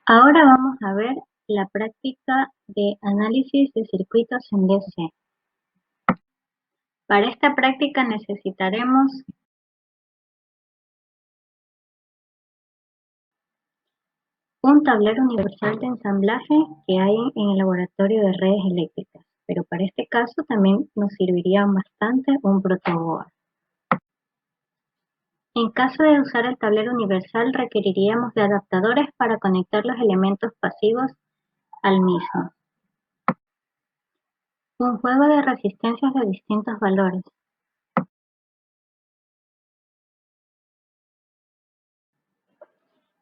Ahora vamos a ver la práctica de análisis de circuitos en DC. Para esta práctica necesitaremos un tablero universal de ensamblaje que hay en el laboratorio de redes eléctricas, pero para este caso también nos serviría bastante un protoboard. En caso de usar el tablero universal requeriríamos de adaptadores para conectar los elementos pasivos al mismo. Un juego de resistencias de distintos valores.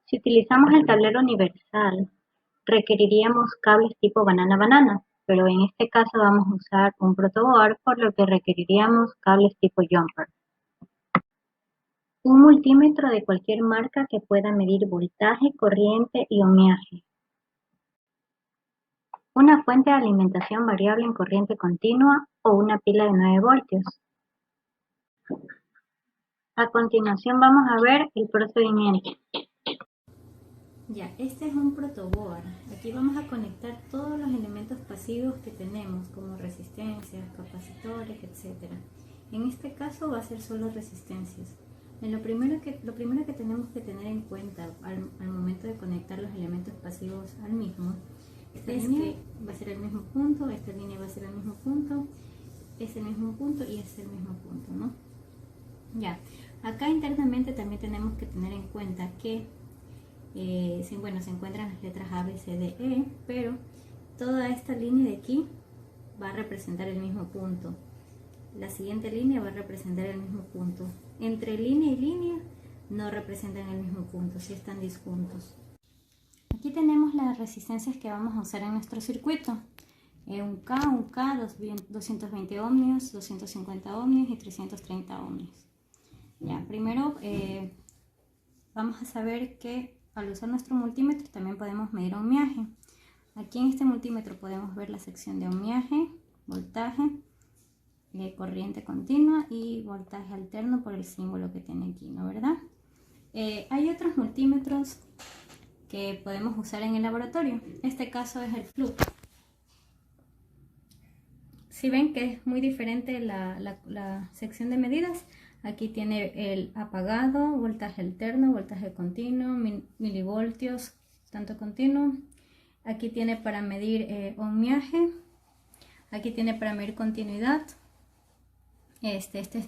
Si utilizamos el tablero universal, requeriríamos cables tipo banana-banana, pero en este caso vamos a usar un protoboard, por lo que requeriríamos cables tipo jumper. Un multímetro de cualquier marca que pueda medir voltaje, corriente y ohmiaje. Una fuente de alimentación variable en corriente continua o una pila de 9 voltios. A continuación vamos a ver el procedimiento. Ya, este es un protoboard. Aquí vamos a conectar todos los elementos pasivos que tenemos, como resistencias, capacitores, etc. En este caso va a ser solo resistencias. Lo primero que tenemos que tener en cuenta al momento de conectar los elementos pasivos al mismo es que va a ser el mismo punto, esta línea va a ser el mismo punto, es el mismo punto y es el mismo punto, ¿no? Ya, acá internamente también tenemos que tener en cuenta que se encuentran las letras A, B, C, D, E, pero toda esta línea de aquí va a representar el mismo punto. La siguiente línea va a representar el mismo punto. Entre línea y línea no representan el mismo punto, si están disjuntos. Aquí tenemos las resistencias que vamos a usar en nuestro circuito. Un K, 220 ohmios, 250 ohmios y 330 ohmios. Ya, primero vamos a saber que al usar nuestro multímetro también podemos medir ohmiaje. Aquí en este multímetro podemos ver la sección de ohmiaje, voltaje, corriente continua y voltaje alterno por el símbolo que tiene aquí, ¿no verdad? Hay otros multímetros que podemos usar en el laboratorio. Este caso es el Fluke. Si ven que es muy diferente la sección de medidas, aquí tiene el apagado, voltaje alterno, voltaje continuo, milivoltios, tanto continuo. Aquí tiene para medir ohmiaje. Aquí tiene para medir continuidad. Este es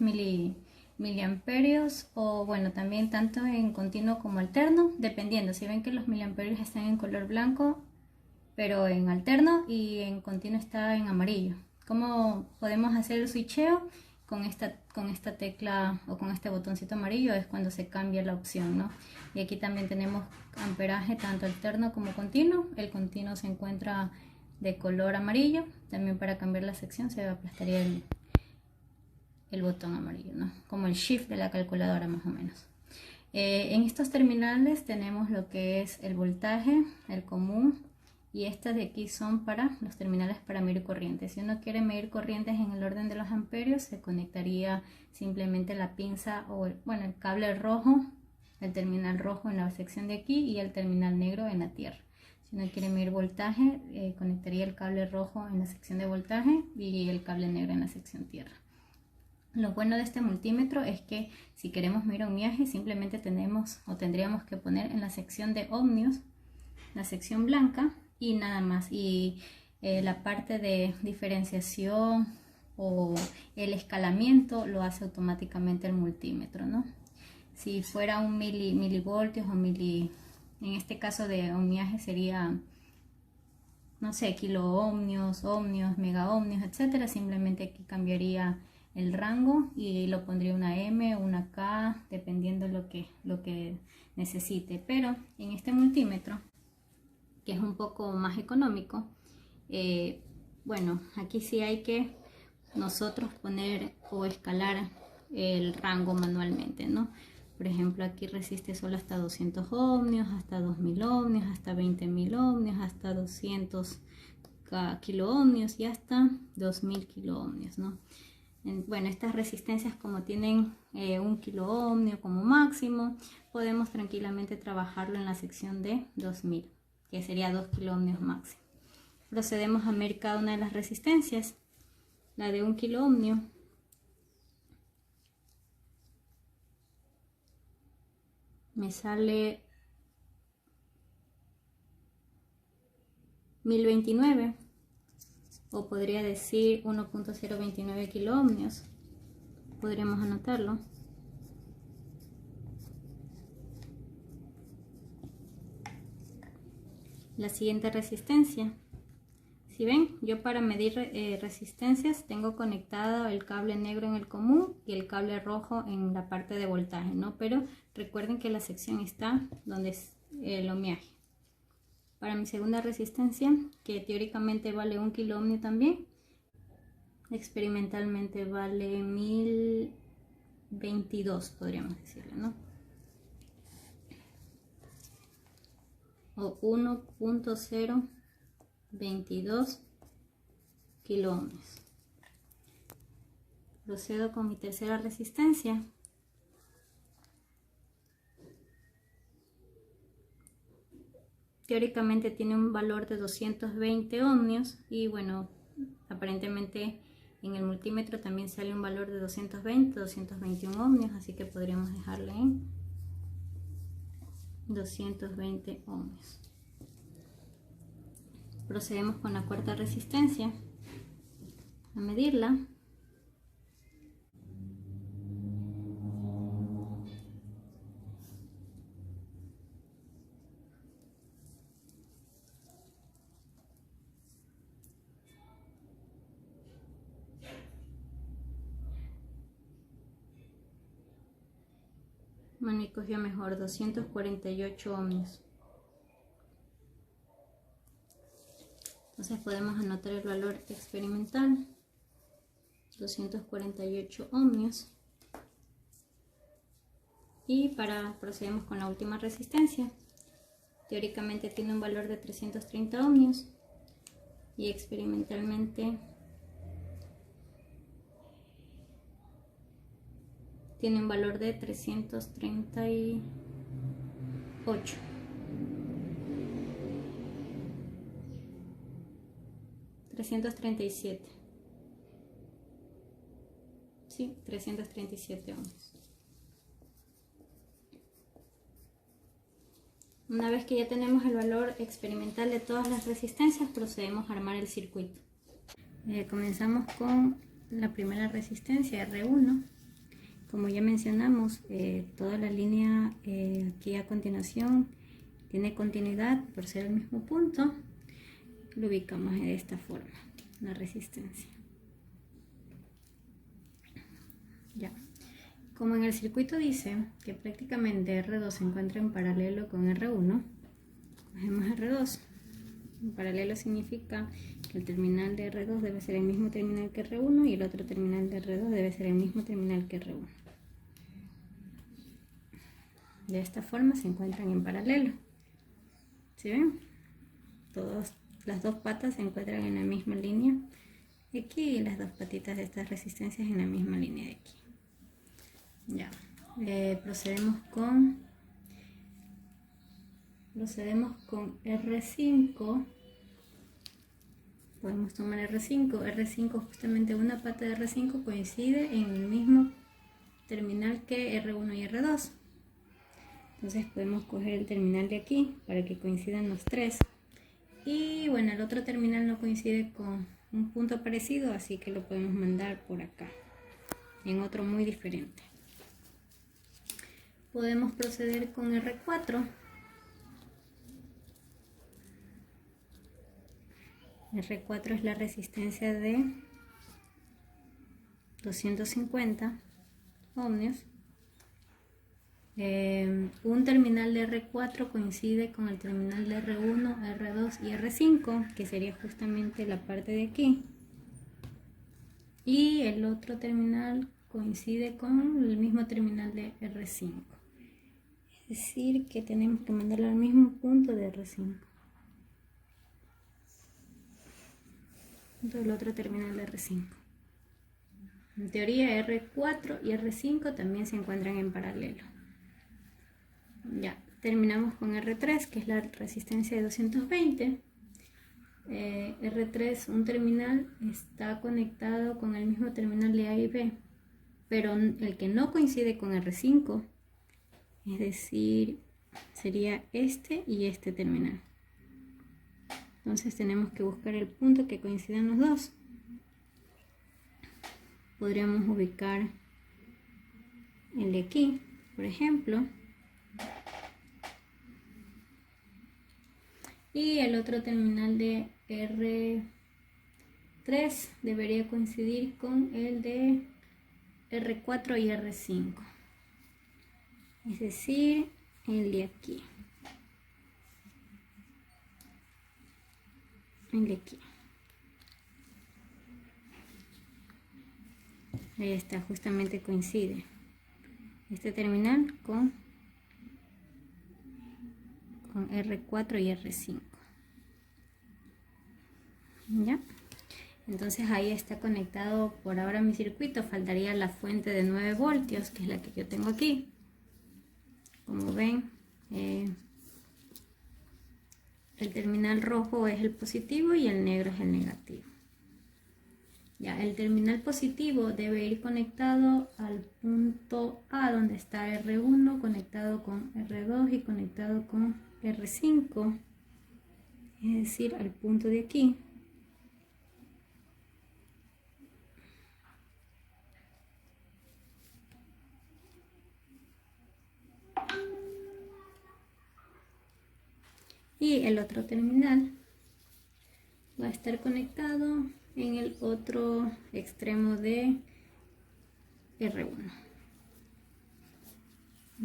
miliamperios, o bueno, también tanto en continuo como alterno, dependiendo. Si ven que los miliamperios están en color blanco, pero en alterno, y en continuo está en amarillo. ¿Cómo podemos hacer el switcheo? Con esta tecla o con este botoncito amarillo es cuando se cambia la opción, ¿no? Y aquí también tenemos amperaje tanto alterno como continuo. El continuo se encuentra de color amarillo. También para cambiar la sección se aplastaría el botón amarillo, ¿no? Como el shift de la calculadora más o menos. En estos terminales tenemos lo que es el voltaje, el común, y estas de aquí son para los terminales para medir corrientes. Si uno quiere medir corrientes en el orden de los amperios, se conectaría simplemente la pinza o el cable rojo, el terminal rojo en la sección de aquí y el terminal negro en la tierra. Si uno quiere medir voltaje, conectaría el cable rojo en la sección de voltaje y el cable negro en la sección tierra. Lo bueno de este multímetro es que si queremos medir ohmiaje, simplemente tendríamos que poner en la sección de ohmios la sección blanca y nada más. Y la parte de diferenciación o el escalamiento lo hace automáticamente el multímetro, ¿no? Si fuera un milivoltios o en este caso de ohmiaje sería, no sé, kiloohmios, ohmios, megaohmios, etcétera. Simplemente aquí cambiaría el rango y lo pondría una M, una K, dependiendo lo que necesite. Pero en este multímetro, que es un poco más económico, aquí sí hay que nosotros poner o escalar el rango manualmente, ¿no? Por ejemplo, aquí resiste solo hasta 200 ohmios, hasta 2000 ohmios, hasta 20.000 ohmios, hasta 200 kiloohmios y hasta 2000 kiloohmios, ¿no? Bueno, estas resistencias, como tienen 1 kiloohmio como máximo, podemos tranquilamente trabajarlo en la sección de 2000. que sería 2 kiloohmios máximo. Procedemos a medir cada una de las resistencias. La de 1 kiloohmio me sale 1029, o podría decir 1.029 kiloohmios. Podríamos anotarlo. La siguiente resistencia. Si ven, yo para medir resistencias tengo conectado el cable negro en el común y el cable rojo en la parte de voltaje, ¿no? Pero recuerden que la sección está donde es el ohmiaje. Para mi segunda resistencia, que teóricamente vale 1 kiloohmio también, experimentalmente vale 1022, podríamos decirle, ¿no? O 1.022 kiloohmios. Procedo con mi tercera resistencia. Teóricamente tiene un valor de 220 ohmios y bueno, aparentemente en el multímetro también sale un valor de 221 ohmios, así que podríamos dejarle en 220 ohmios. Procedemos con la cuarta resistencia a medirla. Bueno, y cogió mejor 248 ohmios. Entonces podemos anotar el valor experimental, 248 ohmios. Y procedemos con la última resistencia. Teóricamente tiene un valor de 330 ohmios y experimentalmente tiene un valor de 338. Sí, 337 ohmios. Una vez que ya tenemos el valor experimental de todas las resistencias, procedemos a armar el circuito. Comenzamos con la primera resistencia, R1. Como ya mencionamos, toda la línea aquí a continuación tiene continuidad por ser el mismo punto. Lo ubicamos de esta forma, la resistencia. Ya. Como en el circuito dice que prácticamente R2 se encuentra en paralelo con R1, cogemos R2. En paralelo significa que el terminal de R2 debe ser el mismo terminal que R1 y el otro terminal de R2 debe ser el mismo terminal que R1. De esta forma se encuentran en paralelo. ¿Sí ven? Las dos patas se encuentran en la misma línea de aquí y las dos patitas de estas resistencias en la misma línea de aquí. Ya. Procedemos con R5. Podemos tomar R5. R5, justamente una pata de R5 coincide en el mismo terminal que R1 y R2. Entonces podemos coger el terminal de aquí para que coincidan los tres. Y bueno, el otro terminal no coincide con un punto parecido, así que lo podemos mandar por acá, en otro muy diferente. Podemos proceder con R4. R4 es la resistencia de 250 ohmios. Un terminal de R4 coincide con el terminal de R1, R2 y R5, que sería justamente la parte de aquí. Y el otro terminal coincide con el mismo terminal de R5. Es decir, que tenemos que mandarlo al mismo punto de R5. El otro terminal de R5. En teoría R4 y R5 también se encuentran en paralelo. Ya, terminamos con R3, que es la resistencia de 220. R3, un terminal, está conectado con el mismo terminal de A y B, pero el que no coincide con R5, es decir, sería este y este terminal. Entonces tenemos que buscar el punto que coincidan los dos. Podríamos ubicar el de aquí, por ejemplo. Y el otro terminal de R3 debería coincidir con el de R4 y R5. Es decir, el de aquí. El de aquí. Ahí está, justamente coincide este terminal con R4 y R5. ¿Ya? Entonces ahí está conectado por ahora mi circuito. Faltaría la fuente de 9 voltios, que es la que yo tengo aquí. Como ven, el terminal rojo es el positivo y el negro es el negativo. Ya, el terminal positivo debe ir conectado al punto A, donde está R1, conectado con R2 y conectado con R5, es decir, al punto de aquí. Y el otro terminal va a estar conectado en el otro extremo de R1.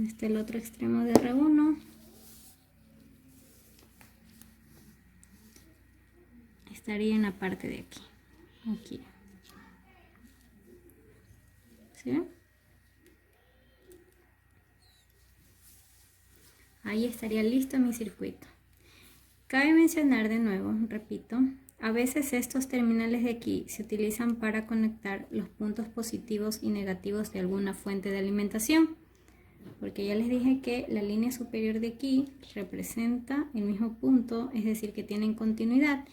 Este es el otro extremo de R1. Estaría en la parte de aquí. Aquí. ¿Sí ven? Ahí estaría listo mi circuito. Cabe mencionar de nuevo, repito, a veces estos terminales de aquí se utilizan para conectar los puntos positivos y negativos de alguna fuente de alimentación, porque ya les dije que la línea superior de aquí representa el mismo punto, es decir, que tienen continuidad,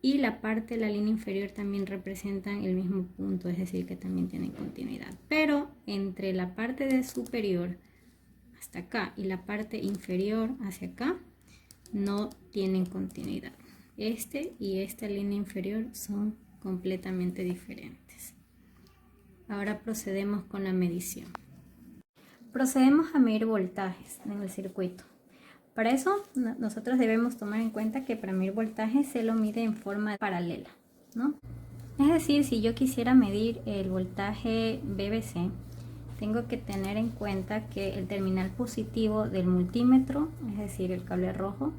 y la parte de la línea inferior también representan el mismo punto, es decir, que también tienen continuidad. Pero entre la parte de superior hasta acá y la parte inferior hacia acá no tienen continuidad. Este y esta línea inferior son completamente diferentes. Ahora procedemos con la medición. Procedemos a medir voltajes en el circuito. Para eso nosotros debemos tomar en cuenta que para medir voltaje se lo mide en forma paralela, ¿no? Es decir, si yo quisiera medir el voltaje BBC, tengo que tener en cuenta que el terminal positivo del multímetro, es decir, el cable rojo,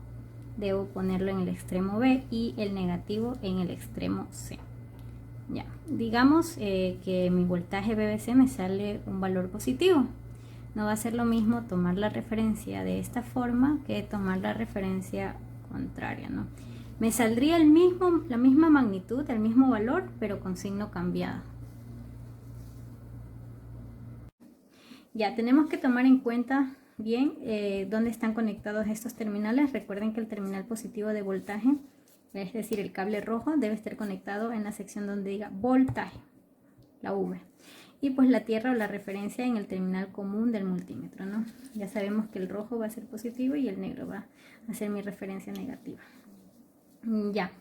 debo ponerlo en el extremo B y el negativo en el extremo C. Ya, digamos que mi voltaje BBC me sale un valor positivo. No va a ser lo mismo tomar la referencia de esta forma que tomar la referencia contraria, ¿no? Me saldría la misma magnitud, el mismo valor, pero con signo cambiado. Ya tenemos que tomar en cuenta bien dónde están conectados estos terminales. Recuerden que el terminal positivo de voltaje, es decir, el cable rojo, debe estar conectado en la sección donde diga voltaje, la V. Y pues la tierra o la referencia en el terminal común del multímetro, ¿no? Ya sabemos que el rojo va a ser positivo y el negro va a ser mi referencia negativa. Ya.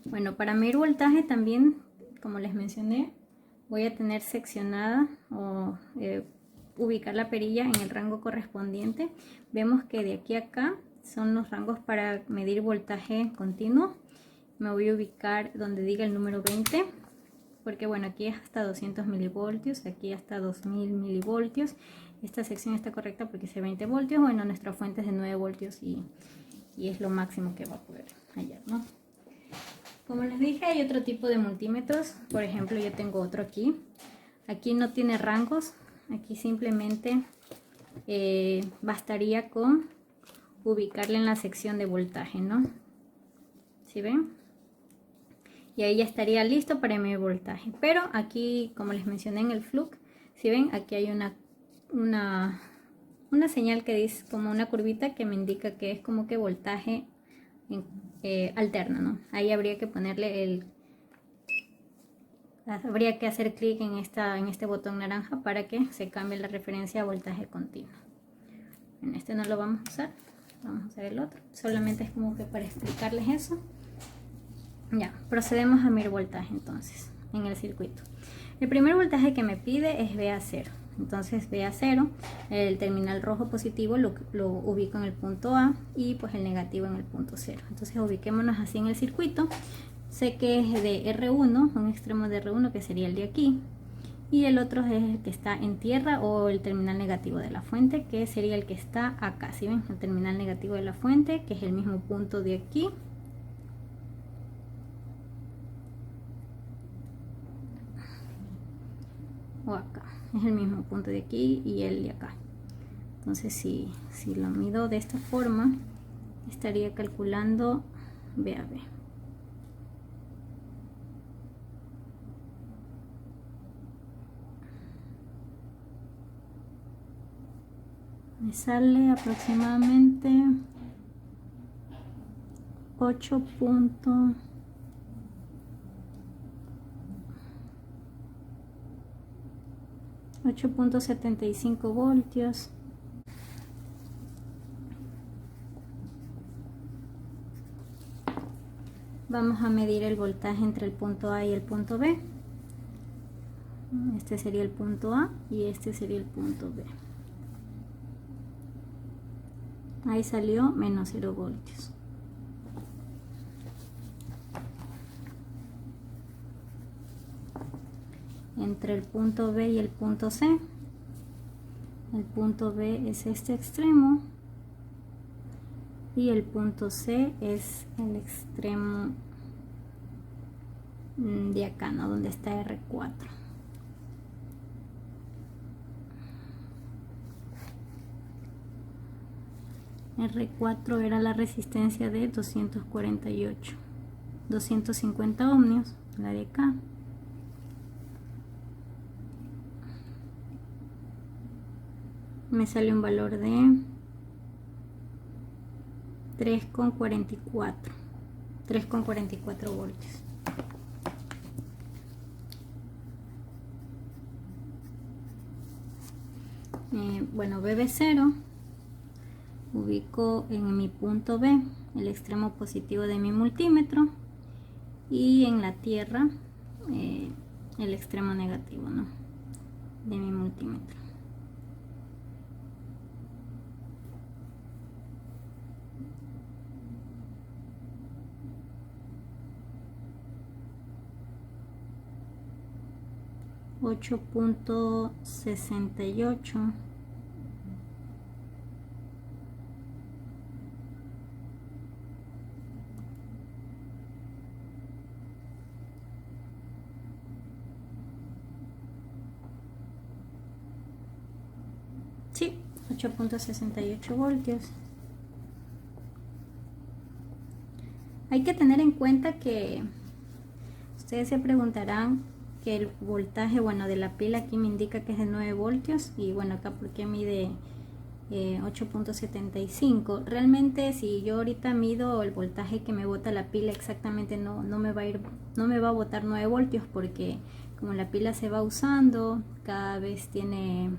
Bueno, para medir voltaje también, como les mencioné, voy a tener seccionada o ubicar la perilla en el rango correspondiente. Vemos que de aquí a acá son los rangos para medir voltaje continuo. Me voy a ubicar donde diga el número 20, porque bueno, aquí es hasta 200 milivoltios, aquí hasta 2000 milivoltios. Esta sección está correcta porque es 20 voltios. Bueno, nuestra fuente es de 9 voltios y es lo máximo que va a poder hallar, ¿no? Como les dije, hay otro tipo de multímetros. Por ejemplo, yo tengo otro aquí. Aquí no tiene rangos. Aquí simplemente bastaría con ubicarle en la sección de voltaje, ¿no? ¿Sí ven? Y ahí ya estaría listo para medir voltaje. Pero aquí, como les mencioné en el flux, ¿sí ven? Aquí hay una señal que dice como una curvita que me indica que es como que voltaje alterno, ¿no? Ahí habría que ponerle habría que hacer clic en este botón naranja para que se cambie la referencia a voltaje continuo. En este no lo vamos a usar, vamos a usar el otro. Solamente es como que para explicarles eso. Ya, procedemos a medir voltaje entonces en el circuito. El primer voltaje que me pide es VA0. Entonces VA0, el terminal rojo positivo lo ubico en el punto A y pues el negativo en el punto 0. Entonces ubiquémonos así en el circuito. Sé que es de R1, un extremo de R1 que sería el de aquí. Y el otro es el que está en tierra o el terminal negativo de la fuente, que sería el que está acá. ¿Sí ven? El terminal negativo de la fuente, que es el mismo punto de aquí. O acá. Es el mismo punto de aquí y el de acá. Entonces si lo mido de esta forma, estaría calculando VAB. Me sale aproximadamente 8.75 voltios. Vamos a medir el voltaje entre el punto A y el punto B. Este sería el punto A y este sería el punto B. Ahí salió menos 0 voltios. Entre el punto B y el punto C. El punto B es este extremo y el punto C es el extremo de acá, ¿no? Donde está R4. R4 era la resistencia de 250 ohmios, la de acá. Me sale un valor de 3,44 voltios. Bueno, VB0 ubico en mi punto B el extremo positivo de mi multímetro y en la tierra el extremo negativo, ¿no? De mi multímetro. $8.68. Sí, 8.68 voltios. Hay que tener en cuenta que ustedes se preguntarán que el voltaje, bueno, de la pila aquí me indica que es de 9 voltios y bueno, acá porque mide 8.75. Realmente si yo ahorita mido el voltaje que me bota la pila exactamente no me va a botar 9 voltios porque como la pila se va usando, cada vez tiene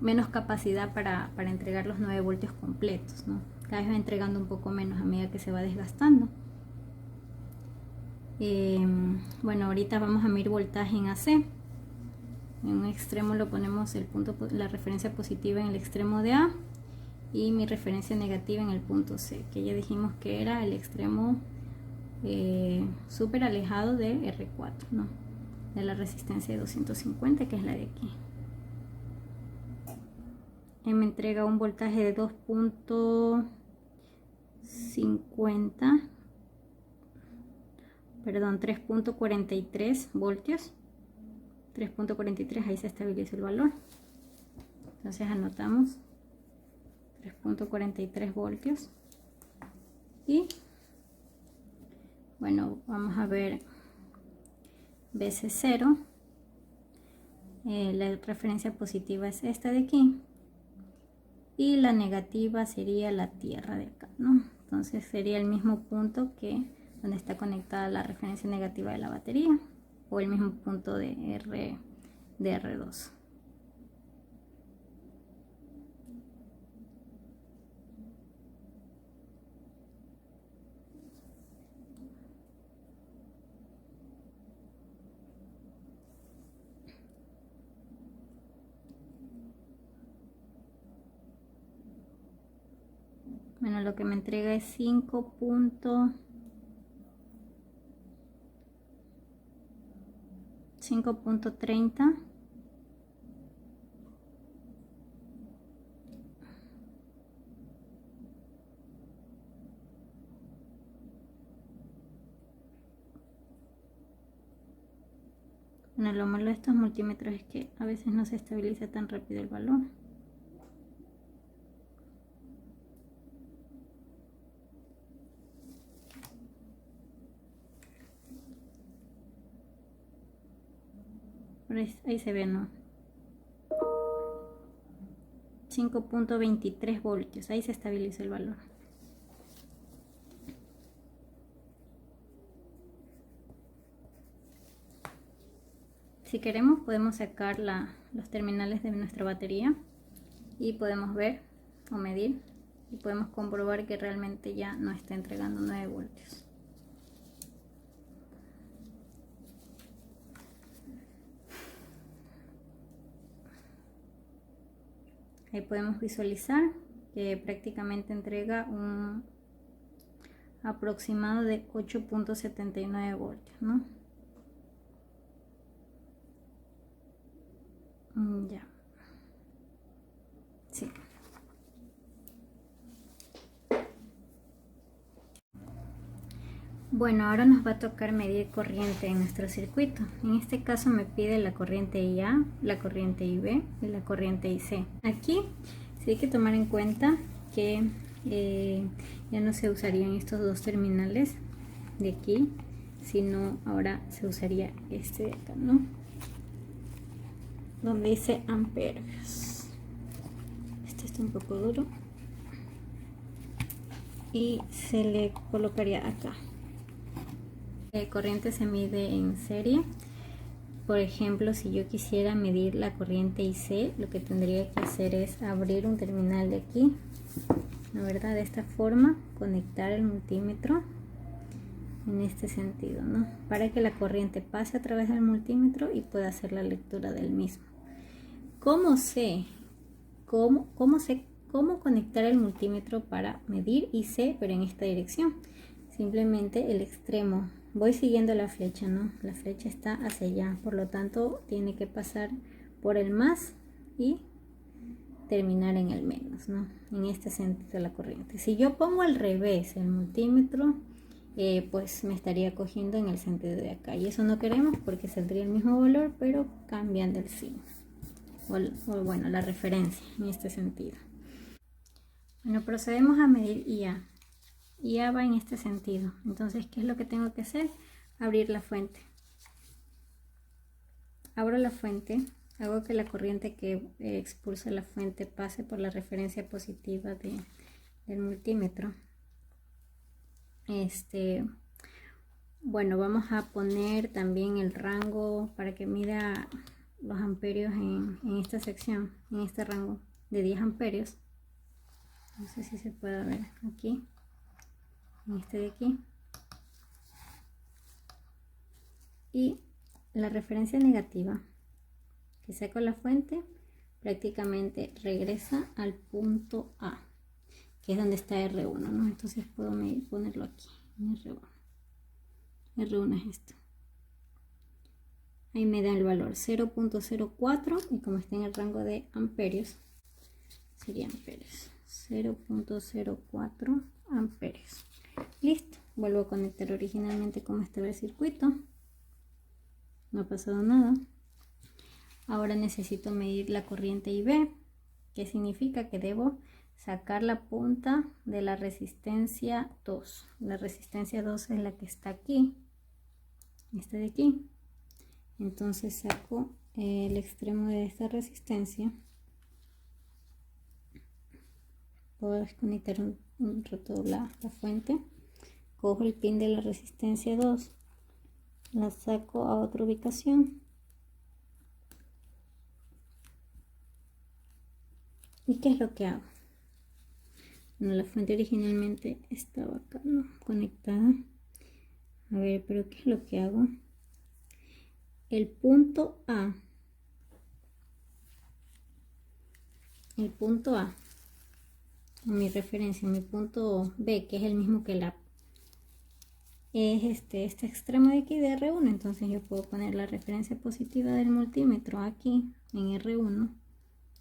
menos capacidad para entregar los 9 voltios completos, ¿no? Cada vez va entregando un poco menos a medida que se va desgastando. Bueno, ahorita vamos a medir voltaje en AC. En un extremo lo ponemos la referencia positiva en el extremo de A y mi referencia negativa en el punto C, que ya dijimos que era el extremo súper alejado de R4, ¿no? De la resistencia de 250, que es la de aquí. Me entrega un voltaje de 3.43 voltios. 3.43, ahí se estabiliza el valor. Entonces anotamos 3.43 voltios. Y bueno, vamos a ver BC0. La referencia positiva es esta de aquí. Y la negativa sería la tierra de acá, ¿no? Entonces sería el mismo punto que donde está conectada la referencia negativa de la batería. O el mismo punto de R2. Bueno, lo que me entrega es 5.30. Bueno, lo malo de estos multímetros es que a veces no se estabiliza tan rápido el valor. Ahí se ve, ¿no? 5.23 voltios, ahí se estabiliza el valor. Si queremos podemos sacar los terminales de nuestra batería y podemos ver o medir y podemos comprobar que realmente ya no está entregando 9 voltios. Ahí podemos visualizar que prácticamente entrega un aproximado de 8.79 voltios, ¿no? Ya. Sí. Bueno, ahora nos va a tocar medir corriente en nuestro circuito. En este caso me pide la corriente IA, la corriente IB y la corriente IC. Aquí sí hay que tomar en cuenta que ya no se usarían estos dos terminales de aquí, sino ahora se usaría este de acá, ¿no? Donde dice amperios. Este está un poco duro y se le colocaría acá. La corriente se mide en serie. Por ejemplo, si yo quisiera medir la corriente IC, lo que tendría que hacer es abrir un terminal de aquí, ¿no? ¿Verdad? De esta forma, conectar el multímetro en este sentido, ¿no? Para que la corriente pase a través del multímetro y pueda hacer la lectura del mismo. ¿Cómo sé cómo conectar el multímetro para medir IC, pero en esta dirección? Simplemente el extremo. Voy siguiendo la flecha, ¿no? La flecha está hacia allá, por lo tanto tiene que pasar por el más y terminar en el menos, ¿no? En este sentido la corriente. Si yo pongo al revés el multímetro, pues me estaría cogiendo en el sentido de acá. Y eso no queremos porque saldría el mismo valor, pero cambiando el signo. O bueno, la referencia en este sentido. Bueno, procedemos a medir IA. IA va en este sentido. Entonces, ¿qué es lo que tengo que hacer? Abrir la fuente. Abro la fuente, hago que la corriente que expulsa la fuente pase por la referencia positiva del multímetro. Bueno, vamos a poner también el rango para que mida los amperios en esta sección, en este rango de 10 amperios. No sé si se puede ver aquí. En este de aquí, y la referencia negativa que saco la fuente prácticamente regresa al punto A, que es donde está R1, ¿no? Entonces puedo ponerlo aquí en R1. R1 es esto. Ahí me da el valor 0.04 y como está en el rango de amperios, sería amperios. 0.04 amperios. Listo, vuelvo a conectar originalmente como estaba el circuito. No ha pasado nada. Ahora necesito medir la corriente IB, que significa que debo sacar la punta de la resistencia 2. La resistencia 2 es la que está aquí, esta de aquí. Entonces saco el extremo de esta resistencia. Puedo desconectar un rato la fuente. Cojo el pin de la resistencia 2, la saco a otra ubicación y ¿qué es lo que hago? Bueno, la fuente originalmente estaba acá, ¿no? Conectada. A ver, pero ¿qué es lo que hago? El punto A, mi referencia, mi punto B, que es el mismo que la es este extremo de aquí de R1, entonces yo puedo poner la referencia positiva del multímetro aquí en R1,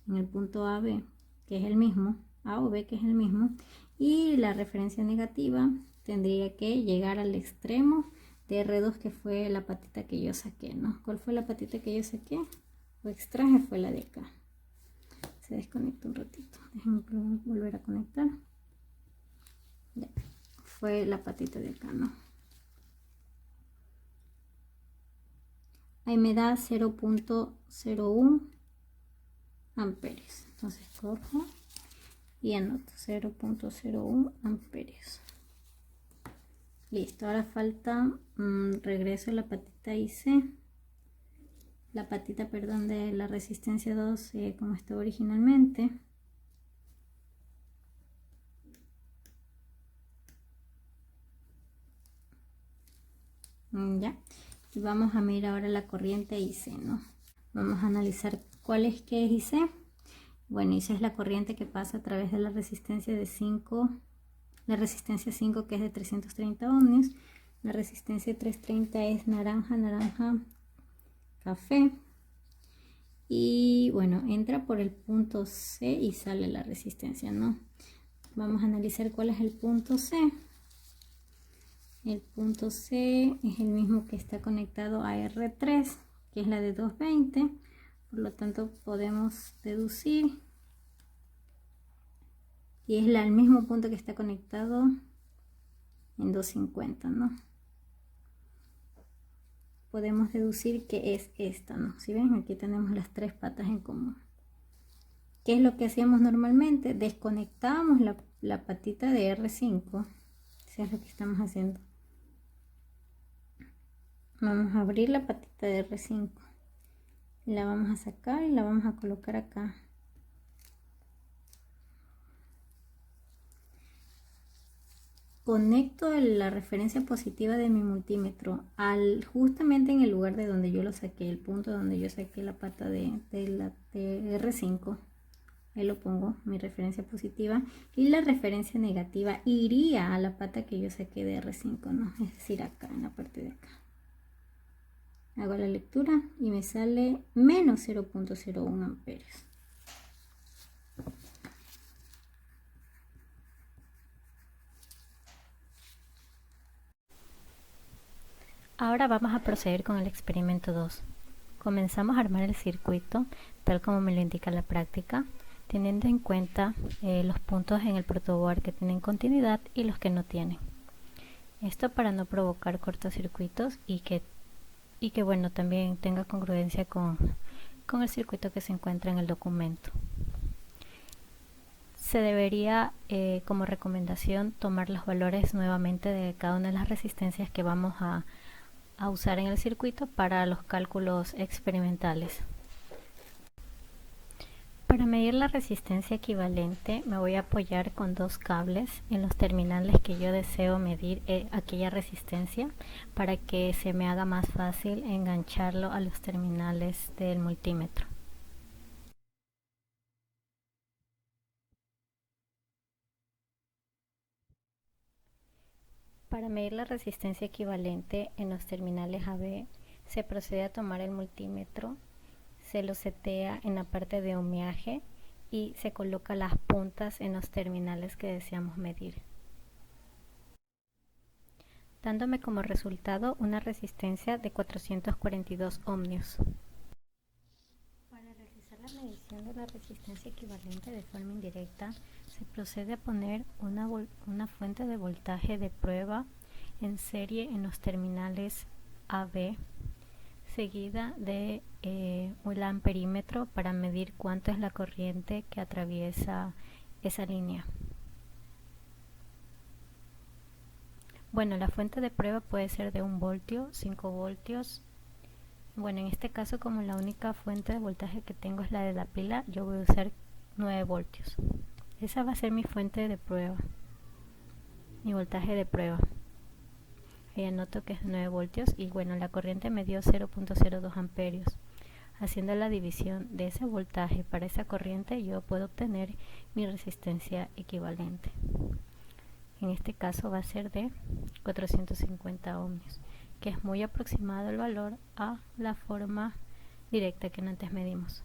en el punto AB, que es el mismo, A o B, que es el mismo, y la referencia negativa tendría que llegar al extremo de R2, que fue la patita que yo saqué, ¿no? ¿Cuál fue la patita que yo saqué o extraje? Fue la de acá. Se desconecta un ratito, déjenme volver a conectar. Ya. Fue la patita de acá, ¿no? Ahí me da 0.01 amperios. Entonces cojo y anoto 0.01 amperios. Listo, ahora falta, regreso a la patita IC, la patita, perdón, de la resistencia 2 como estaba originalmente. Ya, y vamos a mirar ahora la corriente IC, ¿no? Vamos a analizar cuál es que es IC. Bueno, IC es la corriente que pasa a través de la resistencia de 5, la resistencia 5, que es de 330 ohmios. La resistencia 330 es naranja, café. Y bueno, entra por el punto C y sale la resistencia, ¿no? Vamos a analizar cuál es el punto C. El punto C es el mismo que está conectado a R3, que es la de 220. Por lo tanto, podemos deducir. Y es el mismo punto que está conectado en 250, ¿no? Podemos deducir que es esta, ¿no? Si ven, aquí tenemos las tres patas en común. ¿Qué es lo que hacíamos normalmente? Desconectábamos la patita de R5. Eso es lo que estamos haciendo. Vamos a abrir la patita de R5. La vamos a sacar y la vamos a colocar acá. Conecto la referencia positiva de mi multímetro justamente en el lugar de donde yo lo saqué, el punto donde yo saqué la pata de R5. Ahí lo pongo, mi referencia positiva, y la referencia negativa iría a la pata que yo saqué de R5, ¿no? Es decir, acá, en la parte de acá. Hago la lectura y me sale menos 0.01 amperios. Ahora vamos a proceder con el experimento 2. Comenzamos a armar el circuito tal como me lo indica la práctica, teniendo en cuenta los puntos en el protoboard que tienen continuidad y los que no tienen. Esto para no provocar cortocircuitos y que bueno, también tenga congruencia con el circuito que se encuentra en el documento. Se debería, como recomendación, tomar los valores nuevamente de cada una de las resistencias que vamos a usar en el circuito para los cálculos experimentales. Para medir la resistencia equivalente me voy a apoyar con dos cables en los terminales que yo deseo medir aquella resistencia para que se me haga más fácil engancharlo a los terminales del multímetro. Para medir la resistencia equivalente en los terminales AB se procede a tomar el multímetro, se lo setea en la parte de ohmiaje y se coloca las puntas en los terminales que deseamos medir, dándome como resultado una resistencia de 442 ohmios. Para realizar la medición de la resistencia equivalente de forma indirecta, se procede a poner una fuente de voltaje de prueba en serie en los terminales AB. seguida de un amperímetro para medir cuánto es la corriente que atraviesa esa línea. Bueno, la fuente de prueba puede ser de 1 voltio, 5 voltios. Bueno, en este caso, como la única fuente de voltaje que tengo es la de la pila, yo voy a usar 9 voltios. Esa va a ser mi fuente de prueba, mi voltaje de prueba. Ahí anoto que es 9 voltios y bueno, la corriente me dio 0.02 amperios. Haciendo la división de ese voltaje para esa corriente, yo puedo obtener mi resistencia equivalente. En este caso va a ser de 450 ohmios, que es muy aproximado el valor a la forma directa que antes medimos.